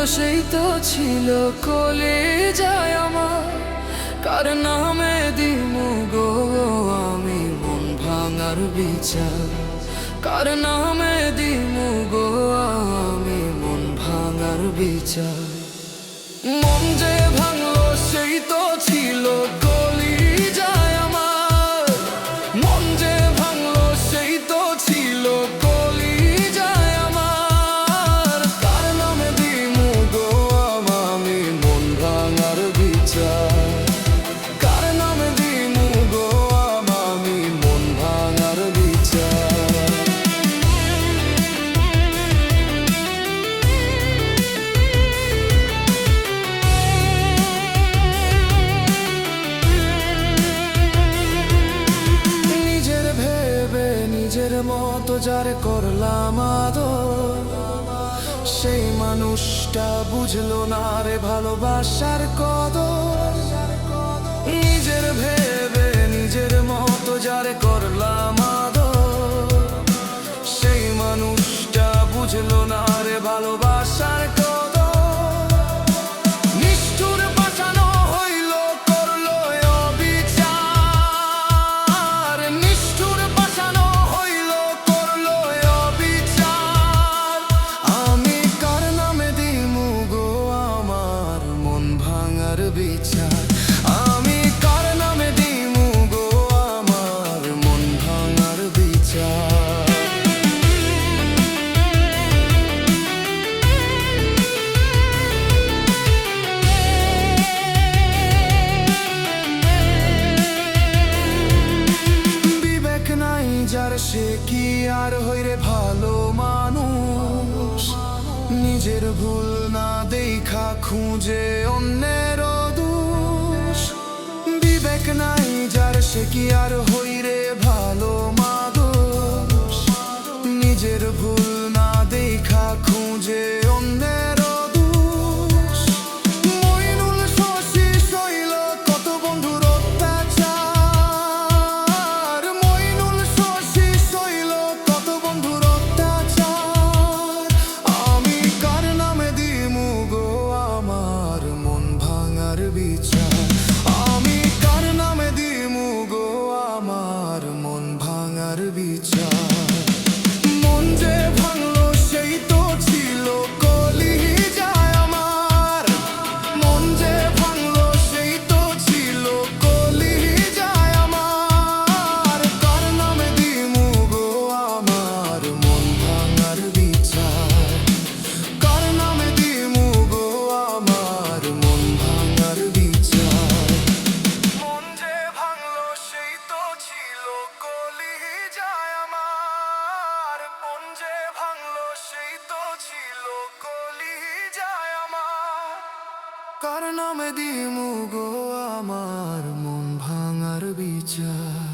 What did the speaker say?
সেই তো ছিল কলিজায় আমার। কার নামে দিমু গো আমি মন ভাঙার বিচার? কার নামে দিমু গো আমি মন ভাঙার বিচার? মন যে ভাঙলো সেই তো ছিল কলিজায় আমার। মন যে ভাঙলো সেই তো ছিল কলিজায় আমার। কার নামে দিমু গো আমি মন ভাঙার বিচার? কার নামে দিমু গো আমি মন ভাঙার বিচার? নিজের মতো যারে করলাম আদর, সেই মানুষটা বুঝলো না রে ভালোবাসার কদর। নিজের ভেবে নিজের মতো যারে করলাম আদর, সেই মানুষটা বুঝলো না রে ভালোবাসার কদর। নিষ্ঠুর বাঁচানো হইল করলো অবিচার। নিষ্ঠুর বাঁচানো হইল করলো অবিচার। আমি কার নামে দিমু গো আমার মন ভাঙার বিচার? আমি কার নামে দিমু গো আমার মন ভাঙার বিচার? বিবেক নাই যার সে কি আর হইরে ভালো মানুষ? নিজের ভুল না দেখা খুঁজে অন্যের দোষ। বিবেক নাই যার সে কি আর হইরে ভালো মানুষ? নিজের ভুল না দেখা খুঁজে অন্যের দোষ। মইনুল শশী সইল কত বন্ধুর অত্যাচার। মইনুল শশী সইল কত বন্ধুর অত্যাচার। আমি কার নামে দিমু গো আমার মন ভাঙার বিচার? আমি কার নামে দিমু গো আমার মন ভাঙার বিচার? মন যে ভাঙলো সেই তো ছিল কলিজায় আমার। মন যে ভাঙলো সেই তো ছিল কলিজায় আমার। কার নামে দিমু গো আমার মন ভাঙার বিচার? কার নামে দিমু গো আমার মন ভাঙার বিচার? মন যে ভাঙলো সেই তো ছিল কলিজায় আমার। মন যে ভাঙলো সেই তো ছিল কলিজায় আমার। কার নামে দিমু গো আমার মন ভাঙার বিচার?